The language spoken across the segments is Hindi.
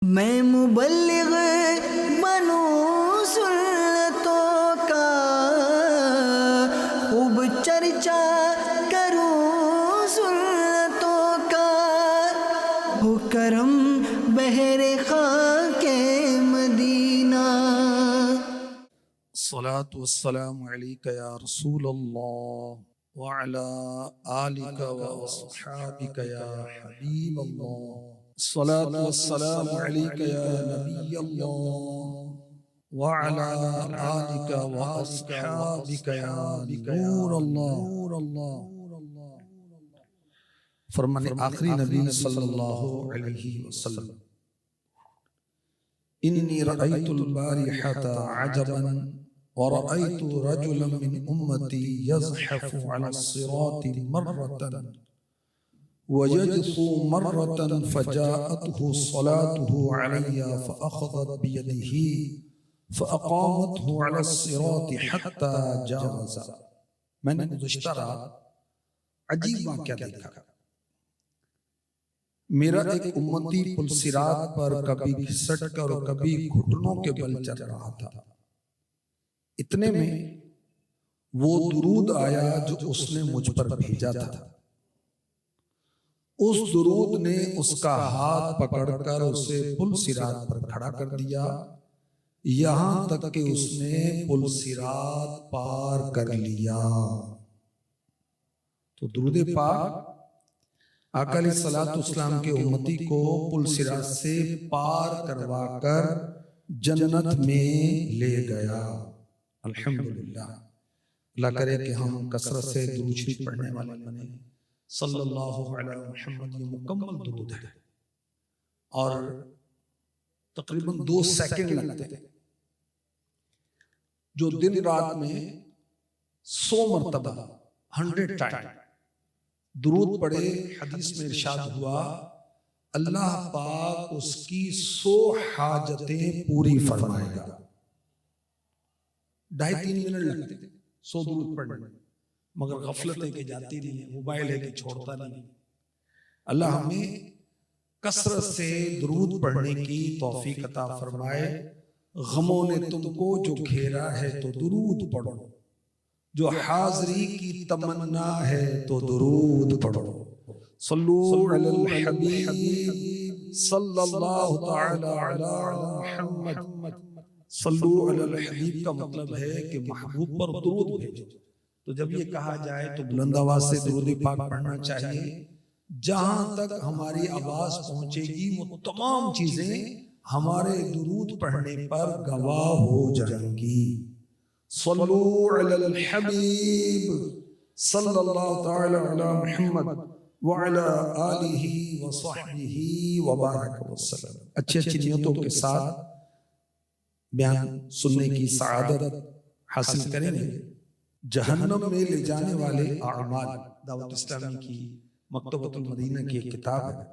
मैं मुबल्लिग बनूं सुन्नतों का, खूब चर्चा करूं सुन्नतों का, हो करम बहरे खाके मदीना। अस्सलातु वस्सलामु अलैका या रसूलल्लाह व अला आलिका व अस्हाबिका या हबीबल्लाह। अस्सलातु वस्सलामु अलैका या नबियल्लाह व अला आलिका व अस्हाबिका या नूरल्लाह। फरमाने आखिरी नबी सल्लल्लाहु अलैहि वसल्लम, इन्नी रअयतुल बारिहता अजबन वरअयतु रजुलन मिन उम्मती यज़हफ़ु अला सिराति मर्रतन वयजफ़ु मर्रतन फ़जाअतहु सलातुहु अलैया फ़अख़ज़त बियदिही फ़अक़ामतहु अला सिराति हत्ता जावज़ा। मैंने गुज़िश्ता रात अजीब वाक़या देखा। मेरा एक उम्मती पुल सिरात पर कभी घिसट कर और कभी घुटनों के बल चल रहा था। इतने में वो दुरूद आया जो उसने मुझ पर भेजा था। उस दुरूद ने उसका हाथ पकड़कर उसे पुल सिरात पर खड़ा कर दिया, यहां तक कि उसने पुल सिरात पार कर लिया। तो दुरूद पाक आका अलैहिस्सलाम के उम्मती को पुल सिरात से पार करवाकर जन्नत में ले गया। अल्हम्दुलिल्लाह। अल्लाह करे कि हम कसरत से दुरूद शरीफ पढ़ने वाले बने। सल्लल्लाहु अलैहि मुहम्मद ये मुकम्मल दुरूद है और तकरीबन 2 सेकंड लगते हैं, जो दिन रात में 100 मरतबा 100 टाइम दुरूद पढ़े। हदीस में इरशाद हुआ, अल्लाह पाक उसकी 100 हाजतें पूरी फरमाएगा। 2.5-3 मिनट लगते 100 दुरूद पढ़ने में, मगर गफलत है कि जाती नहीं है, मोबाइल है कि छोड़ता नहीं। अल्लाह हमें कसरत से दुरूद पढ़ने की तौफीक अता फरमाए। गमों ने तुमको जो घेरा है तो दुरूद पढ़ो, जो हाज़री की तमन्ना है तो दुरूद पढ़ो। सल्लू अलल हबीब सल्लल्लाहु तआला अला मुहम्मद। सल्लू अलल हबीब का मतलब है कि महबूब पर दुरूद भेजो। तो जब ये कहा जाए तो बुलंद आवाज से दुरूद पाक पढ़ना चाहिए। जहां तक हमारी आवाज पहुंचेगी वो तमाम चीजें हमारे दुरूद पढ़ने पर गवाह हो जाएंगी। सल्लू अलल हबीब सल्लल्लाहु तआला अला मुहम्मद व अला आलिही व सहबिही व बारक वसल्लम। अच्छी नियतों के साथ बयान सुनने की सआदत हासिल करेंगे। जहन्नम में ले जाने वाले आमाल, दावत इस्लामी की मकतबतुल मदीना की एक किताब है,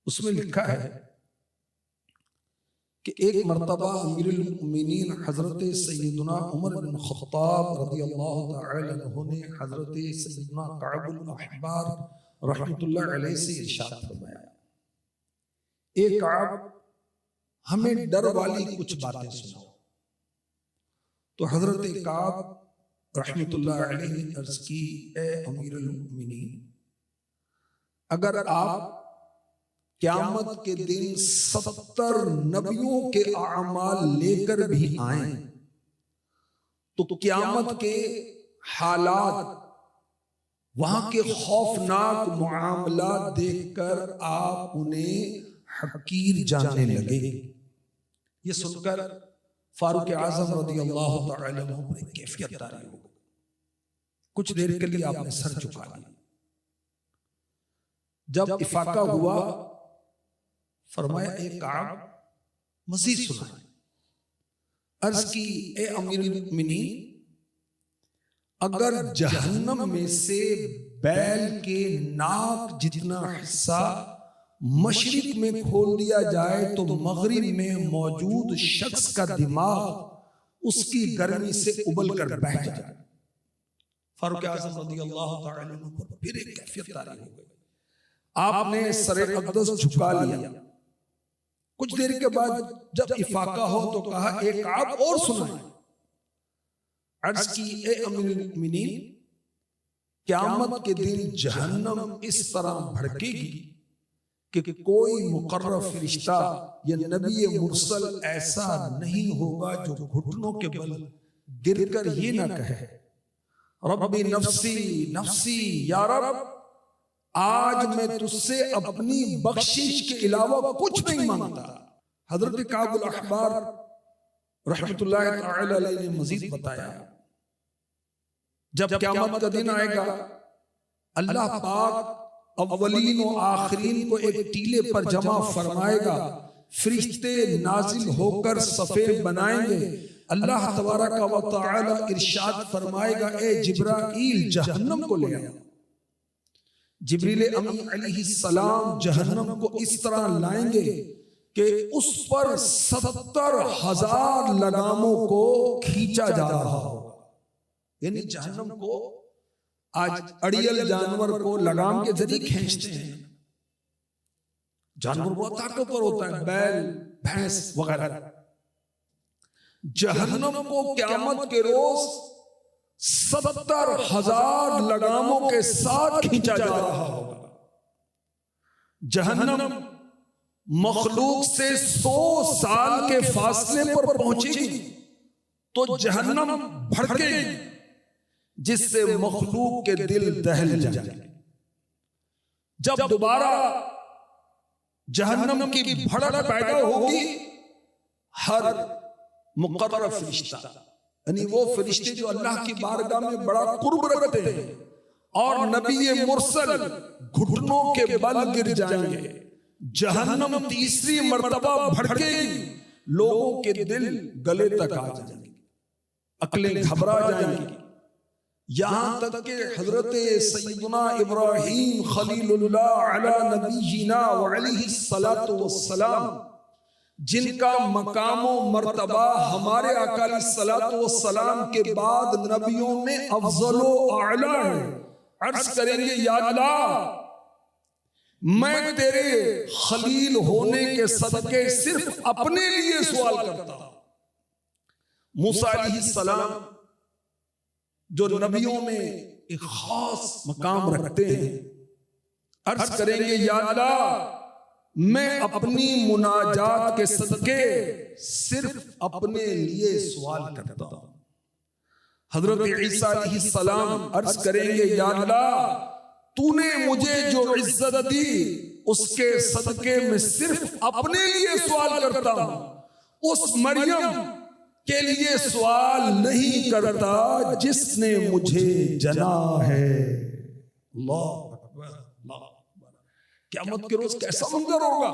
उसमें लिखा है कि एक मर्तबा अमीरुल मोमिनीन हजरत सैयदना उमर बिन खत्ताब रज़ियल्लाहु तआला अन्हु ने हजरत सैयदना कअबुल अहबार रहमतुल्लाह अलैहि से इरशाद फरमाया, ए कअब, हमें डर वाली कुछ बातें सुनाओ। तो हजरत कअब रहमतुल्लाह अलैहि ने अर्ज की, ए अमीरुल मोमिनीन, अगर आप क़यामत के दिन 70 नबियों के आमाल लेकर भी आए तो क़यामत के हालात, वहां के खौफनाक मुआमलात देखकर आप उन्हें हकीर जानने लगे। ये सुनकर फारूक आजम रज़ियल्लाहु तआला अन्हु पर कैफियत तारी हो गई। कुछ देर के लिए आपने सर झुका लिया। जब इफाका हुआ, फरमाया, ए कअब, मज़ीद सुनाए। अर्ज की, ए अमीरुल मोमिनीन, अगर जहन्नम में से बैल के नाक जितना हिस्सा मशरिक में खोल दिया जाए तो मगरिब में मौजूद शख्स का दिमाग उसकी गर्मी से उबल कर बह जाए। फारूक आज़म रज़ियल्लाहु तआला अन्हु पर फिर एक कैफियत तारी हो गई। आपने सरे अक़दस झुका लिया। कुछ देर के बाद जब इफाका हो तो कहा एक आप और सुनाए। अर्ज की ए अमीरुल मोमिनीन, क़यामत के दिन जहन्नम इस तरह भड़केगी कि कोई मुकर्रर फरिश्ता या नबी मुरसल ऐसा नहीं होगा जो घुटनों के बल गिरकर ये ना कहे रब्बी नफ्सी नफ्सी, या रब आज मैं तुझसे अपनी बख्शिश के अलावा कुछ नहीं मांगता। हजरत काबुल अखबार रहमतुल्लाह तआला अलैहि ने मजीद बताया, जब क़यामत का दिन आएगा अल्लाह पाक अव्वलीन और आखिरीन को एक टीले पर जमा फरमाएगा, फरिश्ते नाजिल होकर सफे बनाएंगे। अल्लाह तबारक व तआला इरशाद फरमाएगा, ए जिब्राईल जहन्नम को ले आओ। जिब्रील अमीन अलैहिस्सलाम जहन्नम को इस तरह लाएंगे कि उस पर 70,000 लगामों को खींचा जा रहा होगा। यानी जहन्नम को आज अड़ियल जानवर को लगाम के जरिए खींचते हैं। जानवर बहुत ताकतवर होता है, बैल भैंस वगैरह। जहन्नम को क़यामत के रोज 70,000 लगामों के साथ खींचा जा रहा होगा। जहन्नम मखलूक से 100 साल के फासले पर पहुंचेगी तो जहन्नम भड़केगी, जिससे मखलूक के दिल दहल जाएंगे। जब दोबारा जहन्नम की भड़क पैदा होगी, हर मुकर्रर फरिश्ता, यानी वो फरिश्ते जो अल्लाह की बारगाह में बड़ा कुर्ब रखते हैं और नबी मुरसल घुटनों के बल गिर जाएंगे, जहन्नम तीसरी मर्तबा भड़केगी, लोगों के दिल गले तक आ जाएंगे, अक्लें घबरा जाएंगी। यहां तक कि हजरत सैयदना इब्राहीम खलीलुल्लाह अला नबीना व अलैहिस्सलातु वस्सलाम, जिनका मकामो मर्तबा हमारे आका अलैहिस्सलातु वस्सलाम के बाद नबियों में अफजलो आला है, अर्ज करेंगे, या अल्लाह मैं तेरे खलील होने के सदके सिर्फ अपने लिए सवाल करता हूं। मूसा अलैहिस्सलाम जो नबियों में एक खास मकाम रखते हैं, अर्ज करेंगे, या अल्लाह मैं अपनी मुनाजात के सदके सिर्फ अपने लिए सवाल करता हूं। हजरत ईसा अलैहिस्सलाम अर्ज करेंगे, या अल्लाह तूने मुझे जो इज्जत दी उसके सदके में सिर्फ अपने लिए सवाल करता हूं। उस मरियम के लिए सवाल नहीं करता जिसने मुझे जना है। अल्लाह अकबर, अल्लाह अकबर। क़यामत के रोज कैसा मंजर होगा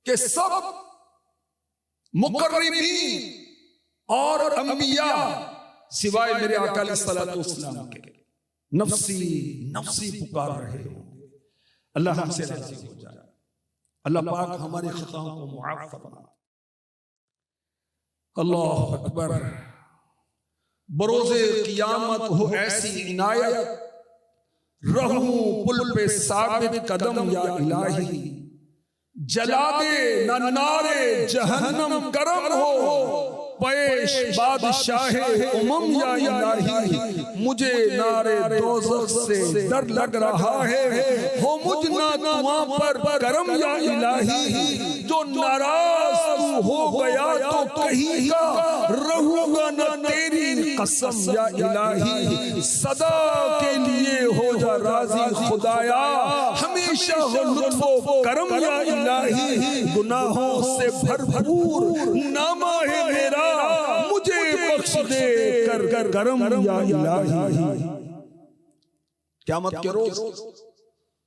कि सब मुकर्रबीन और अंबिया सिवाय मेरे आका अलैहिस्सलातु वस्सलाम के नफ्सी नफ्सी पुकार रहे होंगे। अल्लाह हमसे राज़ी हो जाए। अल्लाह पाक हमारी खताओं को मुआफ़ फरमाए। अल्लाह अकबर। बरोज़े क़ियामत हो ऐसी इनायत, रहूं पुल पे साबित कदम या इलाही, जला दे न नारे जहन्नम करम हो, पेश बादशाहे उमम या इलाही, मुझे नारे दोज़ख से डर लग रहा है, हो मुझ ना दुआ पर करम या इलाही, जो नाराज तू हो गया तो कहीं का रहूंगा न तेरी कसम या इलाही, सदा के लिए हो जा राजी खुदाया, हमेशा हो लुत्फ़ो करम या इलाही, गुनाहों से भरपूर नामा है मेरा, मुझे बख्श दे कर करम या इलाही। क़यामत के रोज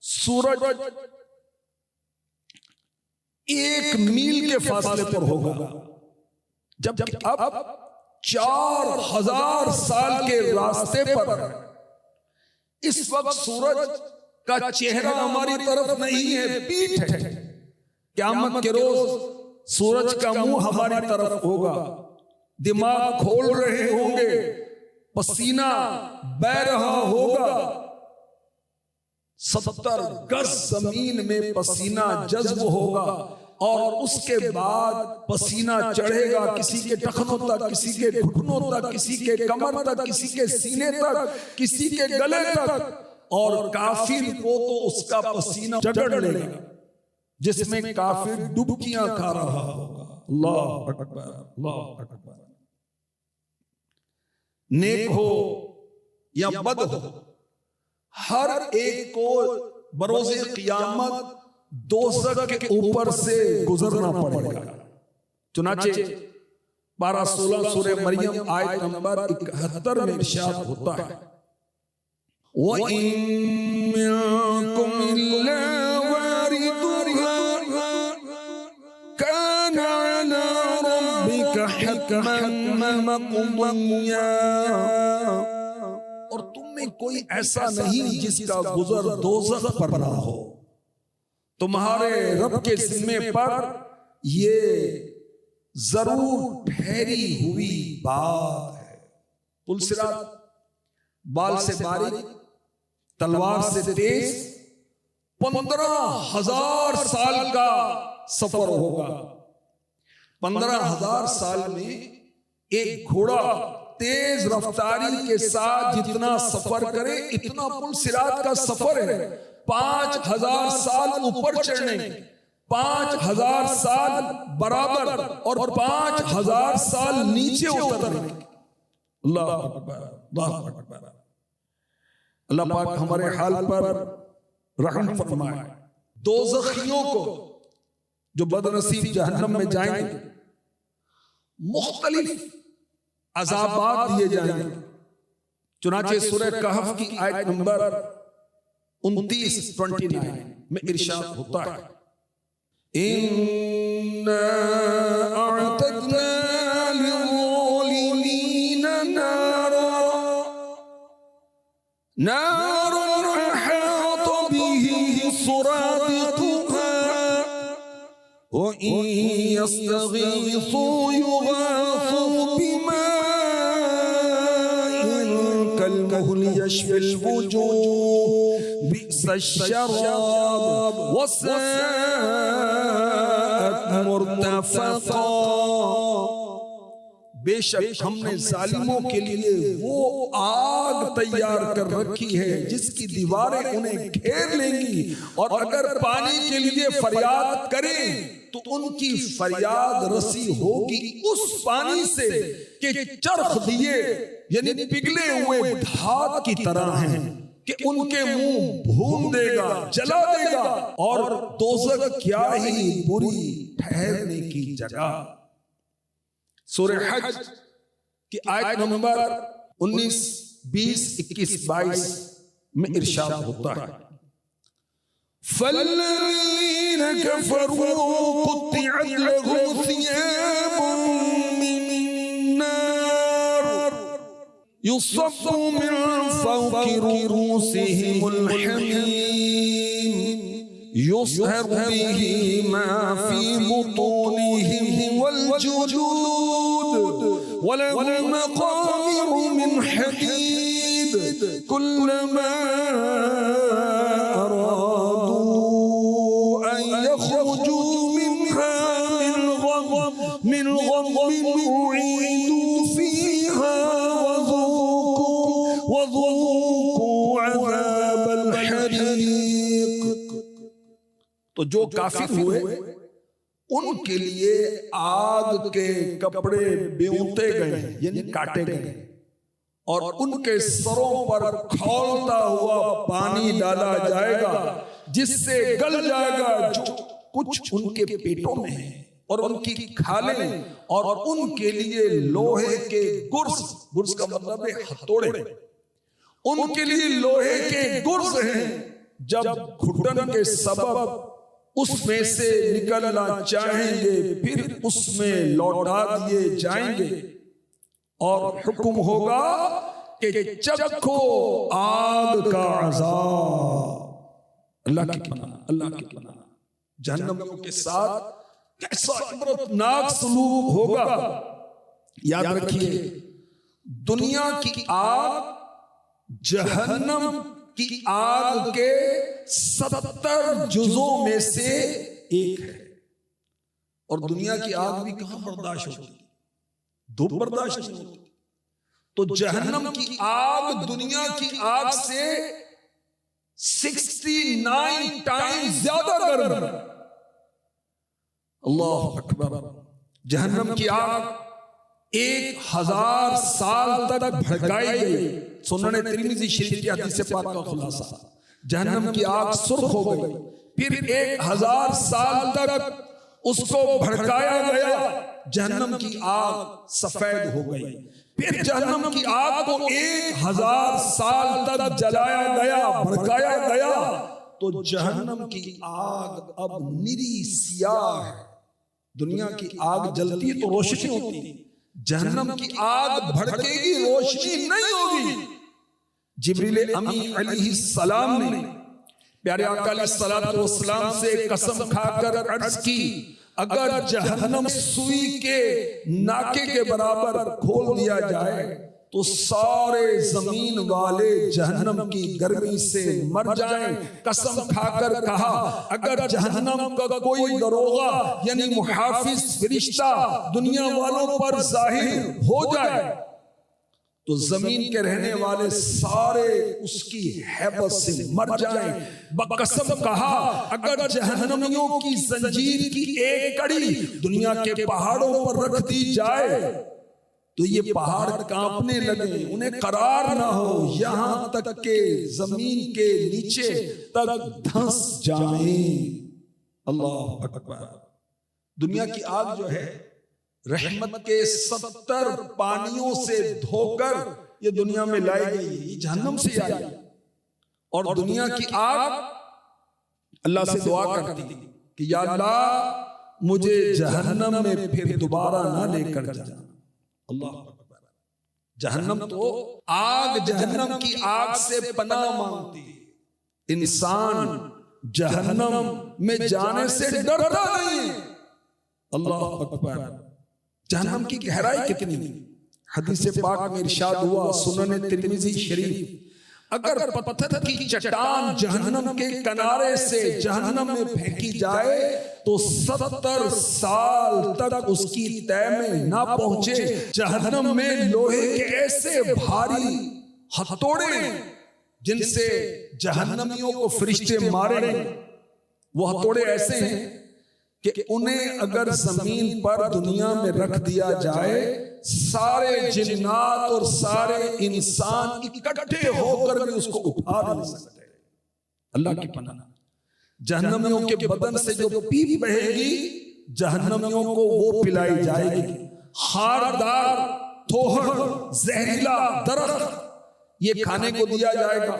सूरज 1 मील के फासले पर होगा, जबकि अब 4000 साल के रास्ते पर। इस वक्त सूरज का चेहरा हमारी तरफ नहीं है, पीठ है। क़यामत के रोज सूरज का मुंह हमारी तरफ होगा, दिमाग खोल रहे होंगे, पसीना बह रहा होगा, 70 गज जमीन में पसीना जज्ब होगा, और उसके बाद पसीना चढ़ेगा किसी के टखनों तक, किसी के घुटनों तक, किसी के कमर तक, किसी के सीने तक, किसी के गले तक, और काफिर को तो उसका पसीना जगड़ लेगा जिसमें काफिर डुबकियां खा रहा होगा। अल्लाह अकबर, अल्लाह अकबर। नेक हो या बद हो, हर एक को बरोज़े क़यामत दोज़ख के ऊपर से गुजरना पड़ेगा। चुनाचे 12-16 सूरे मरियम आयत नंबर 71 में इरशाद होता है, व इन मिनकुम इल्ला वारिदुहा काना अला रब्बिका हतमन मक़दिया। और तुम में कोई ऐसा नहीं जिसका गुजर दोज़ख पर ना हो, तुम्हारे रब के जिम्मे पर ये जरूर ठहरी हुई बात है। पुलसिरात बाल से बारीक, तलवार से तेज, 15,000 साल का सफर होगा। 15,000 साल में एक घोड़ा तेज रफ्तारी के साथ जितना सफर करे, इतना पुलसिरात का सफर है। 5,000 साल ऊपर चढ़ने, 5,000 साल बराबर, और 5,000 साल नीचे उतरने। अल्लाह अकबर, अल्लाह अकबर। अल्लाह पाक हमारे हाल पर रहम फरमाए। दोज़खियों को जो बदनसीब जहन्नम में जाएंगे, मुख्तलिफ अज़ाबात दिए जाएंगे। चुनाचे सूरह कहफ की आयत नंबर 29 में इरशाद होता है, इन्ना अअतदना लिज़ालिमीना नारन अहात बिही सुरादिकुहा व इन यस्तगीसू युगासू बिमाइन कलमुहलि यश्विल वुजूह बि'सश्शराब वसाअत मुर्तफक़ा। बेशक हमने जालिमों के लिए वो आग तैयार कर रखी है जिसकी दीवारें उन्हें घेर लेंगी, और अगर पानी के लिए फरियाद करें तो उनकी फरियाद रसी होगी उस पानी से कि चरख दिए यानी पिघले हुए धात की तरह हैं, कि उनके मुंह भून देगा, जला देगा। और दोज़ख क्या ही बुरी ठहरने की जगह। सूरह हज की आयत नंबर 19, 20, 21, 22 में इरशाद होता है, फल्लज़ीन कफ़रू क़ुत्तिअत लहुम सियाबुम मिन नार युसब्बु मिन फ़ौक़ि रूसिहिमुल हमीम युस्हर बिही मा फ़ी बुतूनिहिम वल जुलूद वलहुम मक़ामिउ मिन हदीद कुल्लमा अरादू अन यख़रुजू मिनहा मिन ग़म्मिन उईदू फ़ीहा वज़ूक़ू अज़ाबल हरीक़। तो जो काफिर हुए उनके लिए आग के कपड़े ब्योंते गए यानी काटे गए, और उनके सरों पर खौलता हुआ पानी डाला जाएगा जिससे गल जाएगा जो कुछ उनके पेटों में है और उनकी खालें, और उनके लिए लोहे के गुर्ज का मतलब है हथौड़े, उनके लिए लोहे के गुर्ज हैं। जब घुटन के सबब उसमें से निकलना चाहेंगे फिर उसमें लौटा दिए जाएंगे, और हुक्म होगा कि चखो आग का अज़ाब। अल्लाह की पनाह, अल्लाह की पनाह। जहन्नमियों के साथ कैसा इबरतनाक सलूक होगा। याद रखिए, दुनिया की आग जहन्नम की आग के 70 जुज़ों में से एक है। और दुनिया की आग भी कहां बर्दाश्त होती, धूप बर्दाश्त नहीं होती। तो जहन्नम की आग दुनिया की आग से 69 टाइम्स ज्यादा गर्म है। अल्लाह अकबर। जहन्नम की आग 1000 साल तक भड़काई गई। सुनने तिरमिज़ी शरीफ की हदीस पाक का खुलासा, जहन्नम की आग सुर्ख हो गई, फिर 1000 साल तक उसको भड़काया गया, जहन्नम की आग सफेद हो गई। फिर जहन्नम की आग को 1000 साल तक जलाया गया, भड़काया गया, तो जहन्नम की आग अब निरी सियाह है। दुनिया की आग जलती तो रोशनी होती, जहन्नम की आग भड़केगी, रोशनी नहीं होगी। जिब्रील अमीन अलैहिस्सलाम ने प्यारे आका अलैहिस्सलाम से कसम खाकर अर्ज की, अगर जहन्नम सुई के नाके के बराबर खोल दिया जाए तो सारे जमीन वाले जहन्नम की गर्मी से मर जाएं। कसम खाकर कहा, अगर जहन्नम का कोई दरोगा यानी मुहाफिज फरिश्ता दुनिया वालों पर जाहिर हो जाए तो जमीन के रहने वाले सारे उसकी हैबत से मर जाएं। बकसम कहा, अगर जहन्नमियों की जंजीर की एक कड़ी दुनिया के पहाड़ों पर रख दी जाए तो ये पहाड़ कांपने लगे, उन्हें करार ना हो, यहां तक के जमीन के नीचे तक धंस जाएं। अल्लाह अकबर। दुनिया की आग जो है रहमत के 70 पानियों से धोकर ये दुनिया में लाई गई, ये जहन्नम से आई। और दुनिया की आग अल्लाह से दुआ करती कि या अल्लाह मुझे जहन्नम में फिर दोबारा ना लेकर जा। अल्लाह अकबर। जहन्नम तो आग, जहन्नम की आग से पनाह मांगती। इंसान जहन्नम में जाने से डरता नहीं। अल्लाह अकबर। जहन्नम की गहराई कितनी, हदीस पाक में इरशाद हुआ, सुनन तिरमिज़ी शरीफ, अगर पत्थर की चट्टान जहन्नम के किनारे से जहन्नम में फेंकी जाए तो 70 साल तक उसकी तह में ना पहुंचे। जहन्नम में लोहे के ऐसे भारी हथौड़े जिनसे जहन्नमियों को फरिश्ते मारे, वो हथौड़े ऐसे हैं कि उन्हें अगर जमीन पर दुनिया में रख दिया जाए सारे जिन्नात और सारे इंसान इकट्ठे होकर भी उसको उठा नहीं सकते। अल्लाह की पनाह। जहन्नमियों के बदन से जो पीप बहेगी जहन्नमियों को वो पिलाई जाएगी। खारदार थोहर जहरीला दरख्त ये खाने को दिया जाएगा।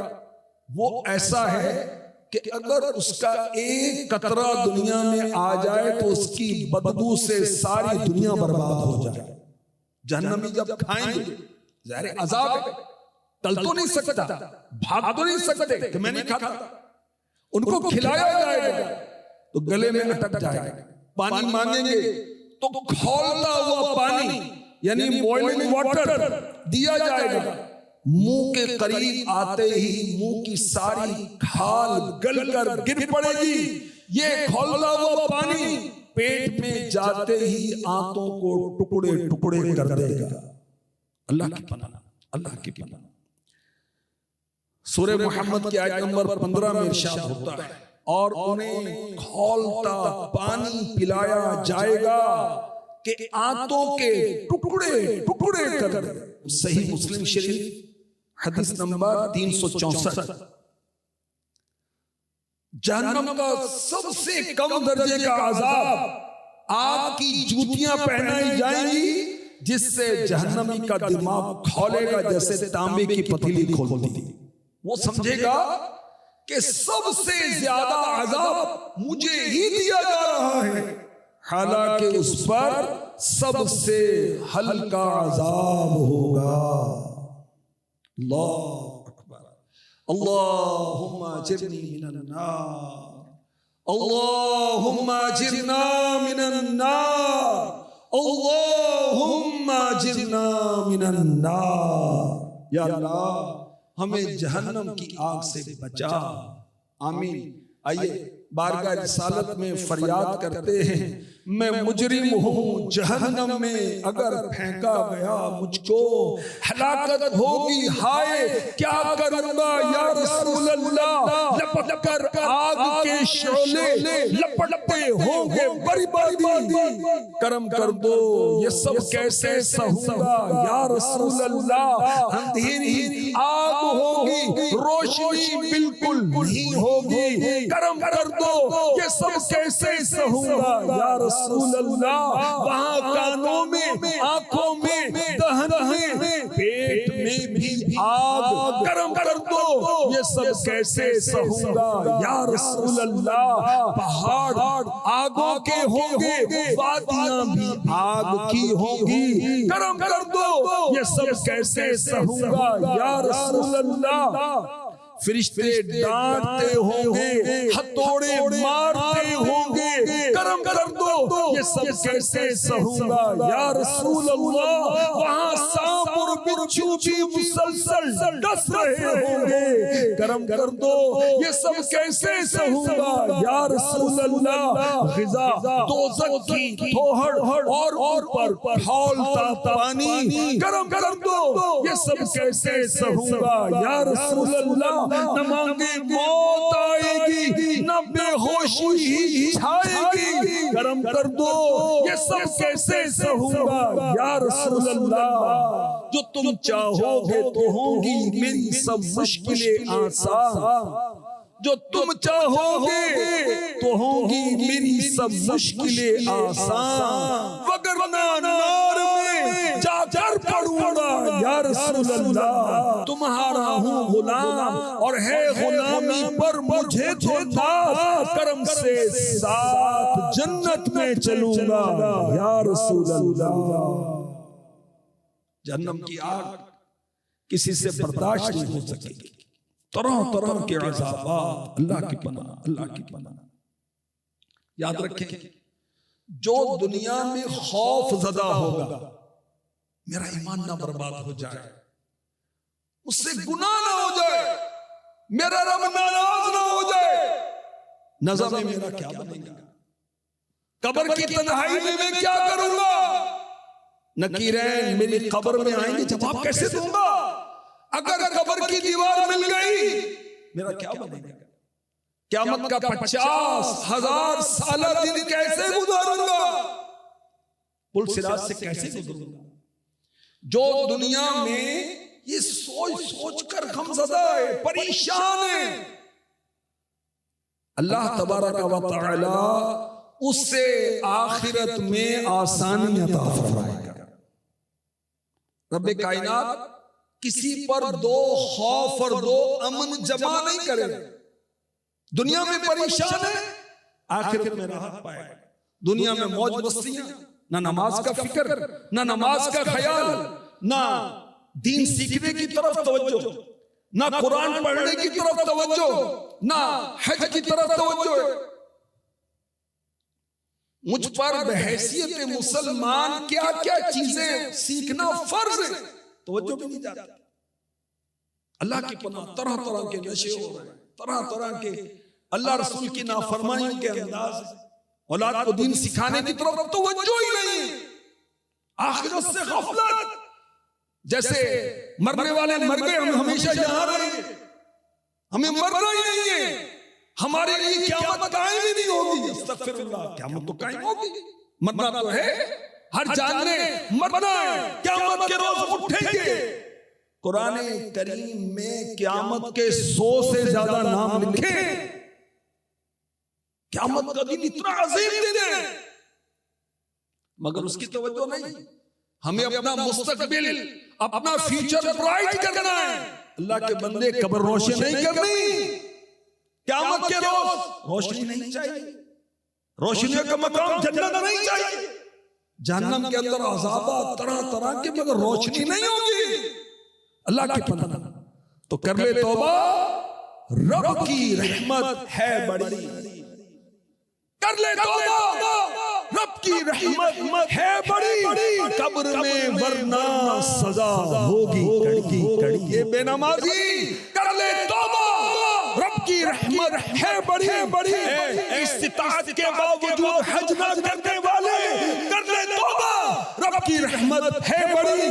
वो ऐसा है कि अगर उसका एक कतरा दुनिया में आ जाए तो उसकी बदबू से सारी दुनिया बर्बाद हो जाए। जहन्नमी जब खाएंगे, ज़ाहिर अज़ाब है, टल तो नहीं सकता, भाग तो नहीं सकते कि मैं नहीं खाता। उनको खिलाया जाएगा तो गले में अटक जाएगा। पानी मांगेंगे तो खौलता हुआ पानी यानी बॉइलिंग वाटर दिया जाएगा। मुंह के करीब आते ही मुंह की सारी खाल गलकर गिर पड़ेगी। ये खौलता हुआ पानी पेट में जाते ही आंतों को टुकड़े टुकड़े कर देगा। अल्लाह की पनाह, अल्लाह की पनाह। सूरह मोहम्मद की आयत नंबर 15 में इरशाद होता है, और उन्हें खौलता पानी पिलाया जाएगा कि आंतों के टुकड़े टुकड़े कर दे। सही मुस्लिम शरीफ हदीस नंबर 364। जहन्नम का सबसे कम दर्जे का अजाब आग की जूतियां पहनाई जाएंगी जिससे जहन्नमी का दिमाग खोलेगा जैसे तांबे की पतीली खोलती। वो समझेगा कि सबसे ज्यादा अजाब मुझे ही दिया जा रहा है, हालांकि उस पर सबसे हल्का अजाब होगा। अल्लाह अकबर। अल्लाहुम्मा जिरनी मिनन नार, अल्लाहुम्मा जिरना मिनन नार, अल्लाहुम्मा जिरना मिनन नार। या अल्लाह हमें जहन्नम की आग से बचा। आमीन। आइए बारगाह रिसालत में फरियाद करते हैं, मैं मुजरिम हूँ जहन्नम में, अगर फेंका गया मुझको हलाकत होगी, हाय क्या करूँगा या रसूल अल्लाह, लपट कर आग के शोले लपटते होंगे बर्बादी, करम कर दो ये सब कैसे सहूँगा या रसूल अल्लाह, अंधेरी आग होगी रोशनी बिल्कुल नहीं होगी, करम कर दो ये सब कैसे सहूँगा या रसूल अल्लाह, वहाँ कानों में आंखों में दहन में पेट में भी आग, करम कर दो ये सब कैसे सहूँगा या रसूल अल्लाह, पहाड़ आगों के होंगे, वादियां भी आग की होंगी, करम कर दो ये सब कैसे सहूँगा या रसूल अल्लाह, फरिश्ते डांटते होंगे, हथौड़े मारते होंगे, करम कर दो ये सब कैसे सहूँगा या रसूल अल्लाह, वहाँ सांप और बिच्छू भी मुसलसल डस रहे होंगे, करम कर दो ये सब कैसे सहूँगा या रसूल अल्लाह, ग़िज़ा दोज़ख की थोहड़ और ऊपर खौलता पानी, करम कर दो ये सब कैसे सहूँगा या रसूल अल्लाह, न मांगे मौत आएगी न बेहोशी ही छाएगी, करम कर दो ये सब कैसे सहूँगा या रसूल अल्लाह, जो तुम चाहोगे तो होंगी मेरी सब मुश्किलें आसान, जो तुम चाहोगे तो होंगी मेरी सब मुश्किलें आसान, वगरना नार में जाकर पड़ूंगा या रसूल अल्लाह, तुम्हारा हूँ गुलाम और है गुलामी पर मुझे तो नाज, करम से साथ जन्नत में चलूंगा या रसूल अल्लाह। जन्नम की आग किसी से बर्दाश्त नहीं हो सकेगी, तरह तरह के अज़ाबात, अल्लाह की पनाह, अल्लाह की पनाह। याद रखें, जो दुनिया में खौफ ज़दा होगा, मेरा ईमान ना बर्बाद हो जाए, उससे गुनाह ना हो जाए, मेरा रब नाराज ना हो जाए, नज़र में मेरा क्या बनेगा, कब्र की तन्हाई में मैं क्या करूंगा, नकीरैन मेरी कब्र में आएंगे, जवाब कैसे दूंगा, अगर कब्र की दीवार मिल गई मेरा क्या बनेगा, क़यामत का 50,000 साल दिन कैसे गुजारूंगा, पुल सिरात से कैसे गुजरूंगा। जो दुनिया में ये सोच सोच कर गमज़दा है, परेशान है, अल्लाह तबारक व तआला उससे आखिरत में आसानी अता फरमाएगा। रब्बे कायनात किसी पर दो खौफ और दो अमन जमा नहीं करे, दुनिया में परेशान है, आखिरत में राहत पाएगा। दुनिया में मौज मस्तियां, ना नमाज का फिक्र, ना नमाज का ख्याल, ना दीन सीखने की तरफ तवज्जो, ना कुरान पढ़ने की तरफ तवज्जो, ना हज की तरफ तवज्जो। मुझ पर बहैसियत मुसलमान क्या क्या चीजें सीखना फर्ज है, तवज्जो भी नहीं जाती। अल्लाह की पनाह, तरह तरह के नशे हो रहे हैं, तरह तरह के अल्लाह रसूल की नाफरमानियों के अंदाज, औलाद को दीन सिखाने की तरफ तवज्जो ही नहीं, आखिरत से गफलत, जैसे मरने वाले मर गए, हम हमेशा यहाँ रहेंगे, हमें मरना ही नहीं है, हमारे लिए क़यामत कायम ही नहीं होगी। अस्तगफिरुल्लाह, क़यामत तो कायम होगी, मरना तो है, हर जान ने मरना है, क़यामत के रोज उठेंगे। कुरान करीम में क़यामत के 100 से ज्यादा नाम लिखे, क़यामत का दिन इतना अजीम दिन है, मगर उसकी तवज्जो नहीं। हमें अपना मुस्तकबिल, अपना फ्यूचर ब्राइट करना है। अल्लाह के बंदे कब्र रोशन नहीं करनी, क़यामत के रोज रोशनी नहीं चाहिए, रोशनियों का मकाम जन्नत नहीं चाहिए। जहन्नम के अंदर अज़ाबात तरह तरह के, मगर रोशनी नहीं होगी। अल्लाह की पनाह, तो कर ले तौबा, रब की रहमत है बड़ी, कर ले तौबा, रब की रहमत है बड़ी, कब्र में वरना सजा होगी कड़की कड़की। ये बेनमाजी, कर ले तौबा, रब की रहमत है बड़ी बड़ी। इस्तिताअत के बावजूद हज न करने वाले कर ले तौबा, रब की रहमत है बड़ी।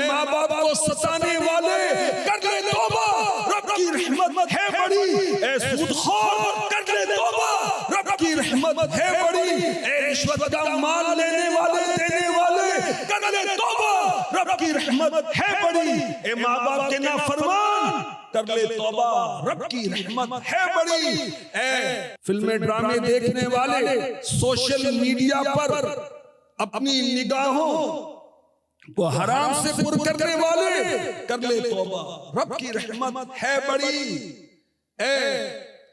माँ बाप को सताने वाले कर ले तौबा, रब की रहमत है बड़ी। सूदखोर कर ले तौबा, रब की रहमत है बड़ी। रिश्वत का माल लेने वाले देने वाले कर ले तौबा, रब की रहमत है बड़ी। माँ बाप के नाफरमान कर ले तौबा, रब की रहमत है बड़ी। फिल्में ड्रामे देखने वाले, सोशल मीडिया पर अपनी निगाहों को हराम से पुर करने वाले कर ले तौबा, रब की रहमत है बड़ी।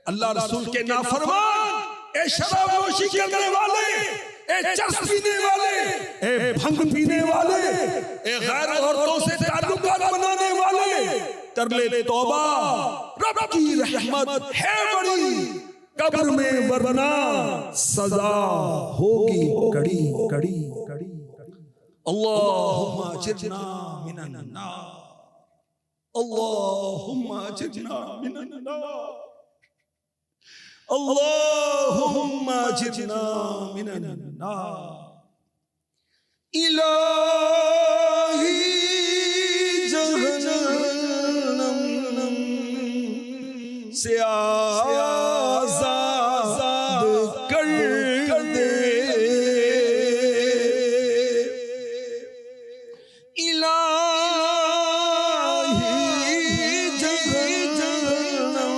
अल्लाह रसूल के नाफरमान, शराब नोशी करने वाले, चरस पीने वाले, भंग पीने वाले, गैर औरतों से ताल्लुकात बनाने वाले कर ले तौबा, रब की रहमत है बड़ी। कब्र में वरना सजा होगी कड़ी कड़ी कड़ी। अल्लाहुम्मा अजिरना मिनन नार, अल्लाहुम्मा अजिरना मिनन नार, अल्लाहुम्मा अजिरना मिनन नार। इलाही जहन्नम से आज़ाद कर दे, इलाही जहन्नम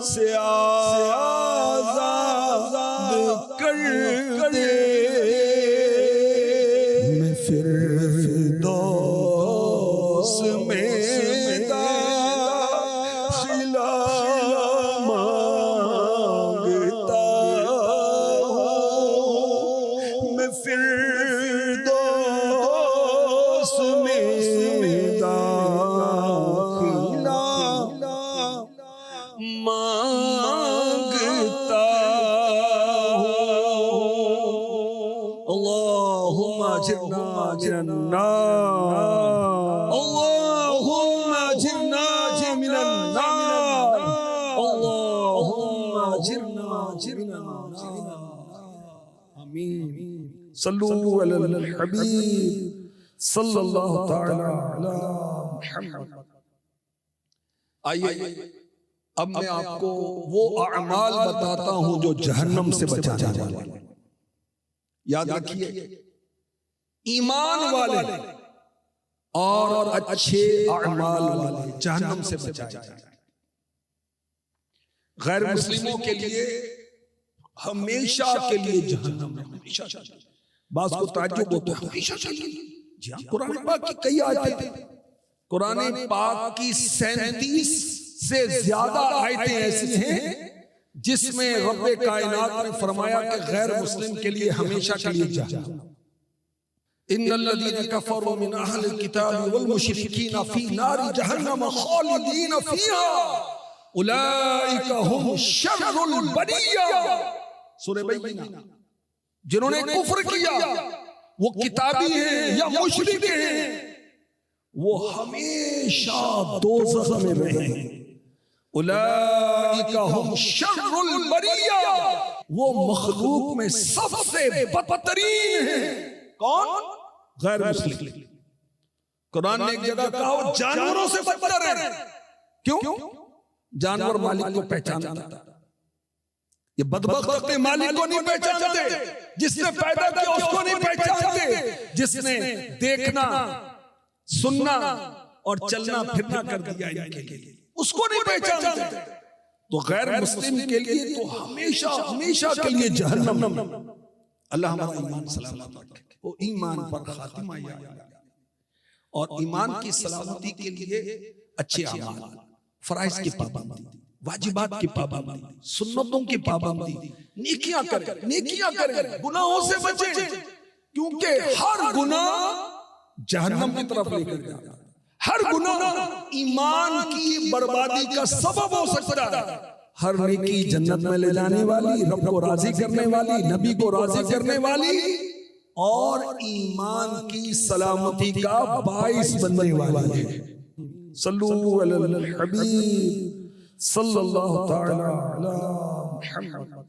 से आज़ाद कर दे। मैं फिरदौस में दाखिला मांगता हूँ, मैं फिरदौस में दाखिला मांगता हूँ। अल्लाहुम्मा अजिरना मिनन नार, अल्लाहुम्मा अजिरना मिनन नार, अल्लाहुम्मा अजिरना मिनन नार। आमीन। सल्लू अलल हबीब सल्लल्लाहु तआला अला मुहम्मद। आइए अब मैं आपको वो अमाल बताता हूं जो जहन्नम से बचाने वाले। याद रखिए, ईमान वाले और अच्छे अमाल वाले जहन्नम से बचाए। गैर मुस्लिमों के लिए हमेशा के लिए जहन्नम है, हमेशा। बात को ताज्जुब होता है, हमेशा चाहिए। जी हां, कुरान पाक की कई आयतें, कुरान पाक की 37 से ज्यादा आयतें ऐसी हैं जिसमें रब्बे कायनात ने फरमाया कि गैर मुस्लिम के लिए हमेशा के लिए जहन्नम। इन्नल्लज़ीना कफ़रू मिन अहलिल किताबि वल मुशरिकीना फी नारि जहन्नम खालिदीन फीहा उलाइका हुम शर्रुल बरिया। सूरह बैयिना। जिन्होंने कुफ्र किया वो किताबी हैं या मुशरिक हैं, वो हमेशा दोज़ख में रहेंगे। उलाइका हुम शर्रुल बरिया, वो मखलूक में सबसे बदतरीन है। कौन? गैर मुस्लिम। कुरान ने एक जगह कहा वो जानवरों से बदतर है। क्यों? जानवर मालिक को पहचानता, ये बदबख्त अपने मालिक को नहीं पहचानते, जिसने पैदा किया उसको नहीं पहचानते, जिसने देखना सुनना और चलना फिरना कर दिया इनके लिए उसको नहीं पहचानते। तो गैर मुस्लिम के लिए तो हमेशा हमेशा के लिए जहन्नम। अल्लाह हमारा ईमान सलामत रखे, वो ईमान पर खातिमा याद। और ईमान की सलामती के लिए अच्छे अमाल, फराइज की पाबंदी, वाजिबात की पाबंदी, सुन्नतों की पाबंदी, नेकियां करें, नेकियां करें, गुनाहों से बचें, क्योंकि हर गुनाह जहन्नम की तरफ लेकर जाता है। हर गुनाह ईमान की बर्बादी का सबब हो सकता है। हर नेकी जन्नत में ले जाने वाली, रब को राजी करने वाली, नबी को राजी करने वाली और ईमान की सलामती का बाइस बनने वाली है। सल्लू अलल हबीब सल्लल्लाहु ताला अला मुहम्मद।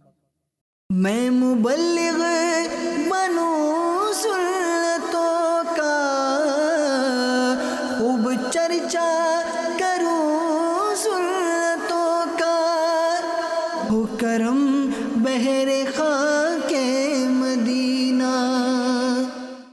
मैं मुबल्लिग बनूं सुन्नतों का, खूब चर्चा करूं सुन्नतों का, हो करम बहरे खाके